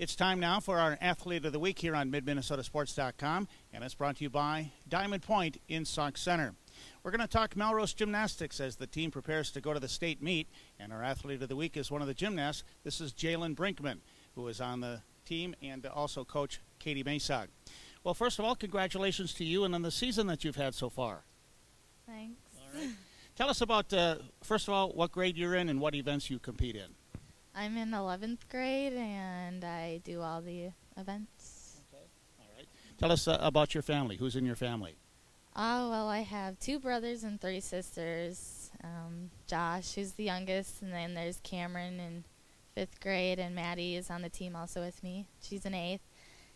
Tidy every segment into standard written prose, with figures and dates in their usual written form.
It's time now for our Athlete of the Week here on MidMinnesotaSports.com, and it's brought to you by Diamond Point in Sauk Center. We're going to talk Melrose Gymnastics as the team prepares to go to the state meet, and our Athlete of the Week is one of the gymnasts. This is Jailyn Brinkman, who is on the team, and also Coach Katie Masog. Well, first of all, congratulations to you and on the season that you've had so far. Thanks. All right. Tell us about, first of all, what grade you're in and what events you compete in. I'm in 11th grade, and I do all the events. Okay. All right. Tell us about your family. Who's in your family? Well, I have 2 brothers and 3 sisters. Josh, who's the youngest, and then there's Cameron in 5th grade, and Maddie is on the team also with me. She's in 8th.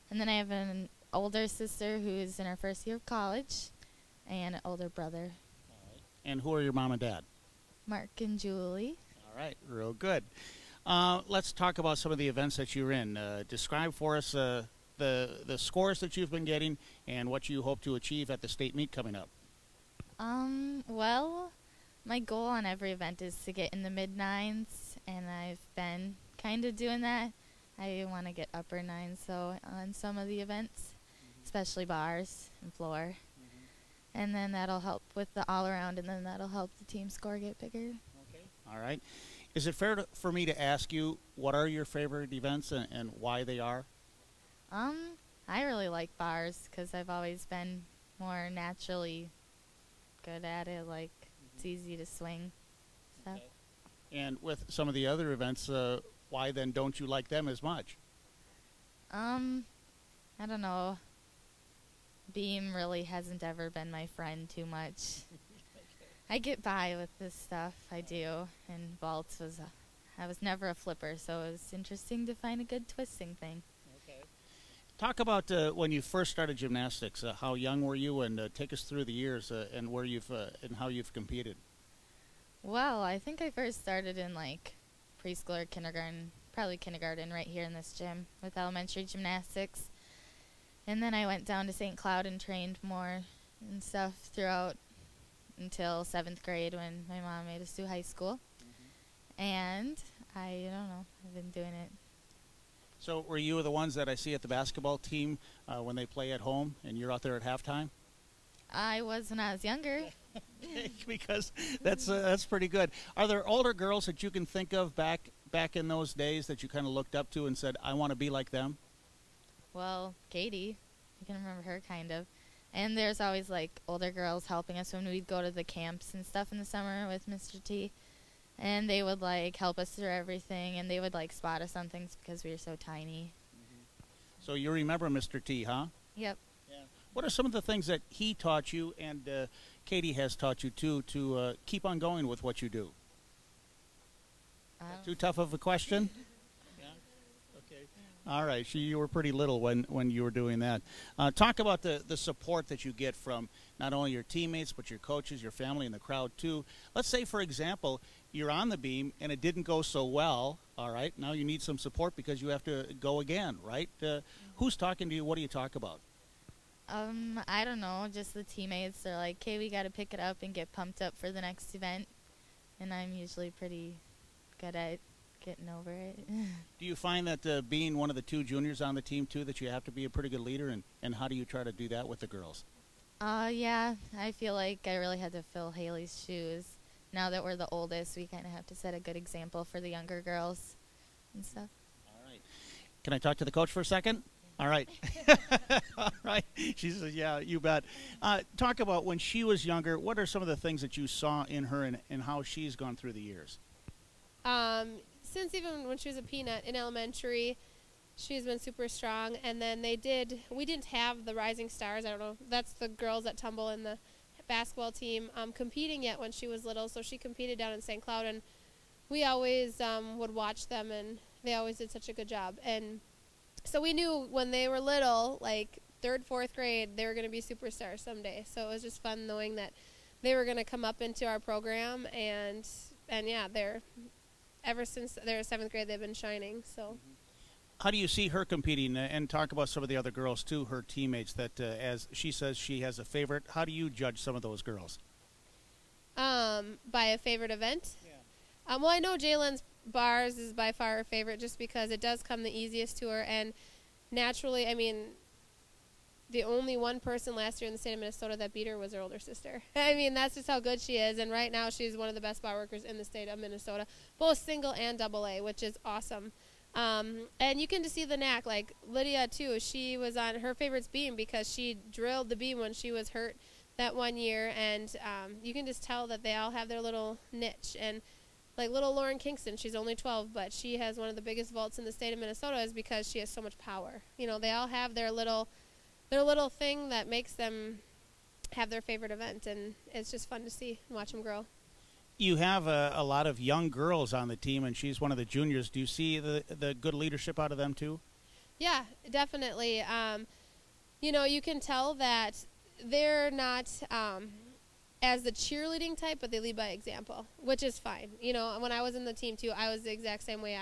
And then I have an older sister who's in her first year of college, and an older brother. All right. And who are your mom and dad? Mark and Julie. All right. Real good. Let's talk about some of the events that you're in. Describe for us the scores that you've been getting and what you hope to achieve at the state meet coming up. Well, my goal on every event is to get in the mid-9s, and I've been kind of doing that. I want to get upper 9s, so on some of the events, especially bars and floor. And then that'll help with the all-around, and then that'll help the team score get bigger. Okay. All right. Is it fair for me to ask you what are your favorite events and why they are? I really like bars because I've always been more naturally good at it. Like, it's easy to swing stuff. Okay. And with some of the other events, why then don't you like them as much? I don't know. Beam really hasn't ever been my friend too much. I get by with this stuff, I do, and vaults was, I was never a flipper, so it was interesting to find a good twisting thing. Okay. Talk about when you first started gymnastics. How young were you, and take us through the years and where you've and how you've competed. Well, I think I first started in like preschool or kindergarten, probably kindergarten, right here in this gym with elementary gymnastics, and then I went down to St. Cloud and trained more and stuff throughout until 7th grade when my mom made us do high school. And I don't know, I've been doing it. So were you the ones that I see at the basketball team when they play at home and you're out there at halftime? I was when I was younger. Because that's pretty good. Are there older girls that you can think of back in those days that you kind of looked up to and said, I want to be like them? Well, Katie, I can remember her kind of. And there's always, like, older girls helping us when we'd go to the camps and stuff in the summer with Mr. T. And they would, like, help us through everything, and they would, like, spot us on things because we were so tiny. So you remember Mr. T, huh? Yep. Yeah. What are some of the things that he taught you and Katie has taught you, too, to keep on going with what you do? Too tough of a question? All right, you were pretty little when you were doing that. Talk about the support that you get from not only your teammates, but your coaches, your family, and the crowd, too. Let's say, for example, you're on the beam and it didn't go so well, all right? Now you need some support because you have to go again, right? Who's talking to you? What do you talk about? I don't know, just the teammates. They're like, okay, we got to pick it up and get pumped up for the next event. And I'm usually pretty good at getting over it. Do you find that being one of the 2 juniors on the team, too, that you have to be a pretty good leader, and how do you try to do that with the girls? Yeah, I feel like I really had to fill Haley's shoes. Now that we're the oldest, we kind of have to set a good example for the younger girls and stuff. All right. Can I talk to the coach for a second? All right. All right. She says, yeah, you bet. Talk about when she was younger, what are some of the things that you saw in her and how she's gone through the years? Since even when she was a peanut in elementary, she's been super strong. And then we didn't have the Rising Stars. I don't know. That's the girls that tumble in the basketball team competing yet when she was little. So she competed down in St. Cloud, and we always would watch them, and they always did such a good job. And so we knew when they were little, like 3rd, 4th grade, they were going to be superstars someday. So it was just fun knowing that they were going to come up into our program, and yeah, ever since their 7th grade, they've been shining. So, how do you see her competing? And talk about some of the other girls too, her teammates. That as she says, she has a favorite. How do you judge some of those girls? By a favorite event? Yeah. Well, I know Jailyn's bars is by far her favorite just because it does come the easiest to her. And naturally, I mean, the only one person last year in the state of Minnesota that beat her was her older sister. I mean, that's just how good she is. And right now she's one of the best bar workers in the state of Minnesota, both single and double A, which is awesome. And you can just see the knack. Like Lydia, too, she was on her favorite's beam because she drilled the beam when she was hurt that one year. And you can just tell that they all have their little niche. And like little Lauren Kingston, she's only 12, but she has one of the biggest vaults in the state of Minnesota is because she has so much power. You know, they all have their little thing that makes them have their favorite event, and it's just fun to see and watch them grow. You have a lot of young girls on the team, and she's one of the juniors. Do you see the good leadership out of them, too? Yeah, definitely. You know, you can tell that they're not as the cheerleading type, but they lead by example, which is fine. You know, when I was in the team, too, I was the exact same way.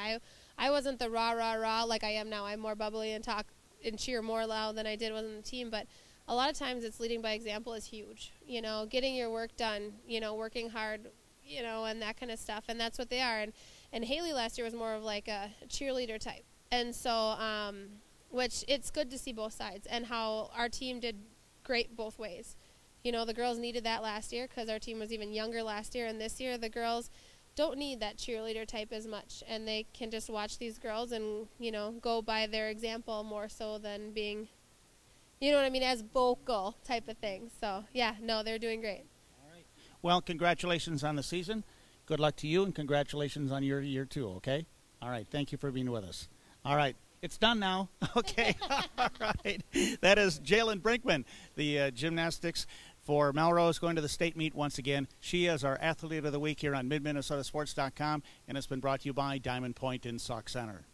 I wasn't the rah, rah, rah like I am now. I'm more bubbly and talk and cheer more loud than I did when on the team, but a lot of times it's leading by example is huge. You know, getting your work done, you know, working hard, you know, and that kind of stuff, and that's what they are. And Haley last year was more of like a cheerleader type, and so which it's good to see both sides and how our team did great both ways. You know, the girls needed that last year because our team was even younger last year, and this year the girls don't need that cheerleader type as much, and they can just watch these girls and, you know, go by their example more so than being, you know what I mean, as vocal type of thing. So, yeah, no, they're doing great. All right. Well, congratulations on the season. Good luck to you, and congratulations on your year, too, okay? All right, thank you for being with us. All right, it's done now. Okay, all right. That is Jailyn Brinkman, the gymnastics for Melrose, going to the state meet once again. She is our Athlete of the Week here on MidMinnesotaSports.com, and it's been brought to you by Diamond Point in Sauk Center.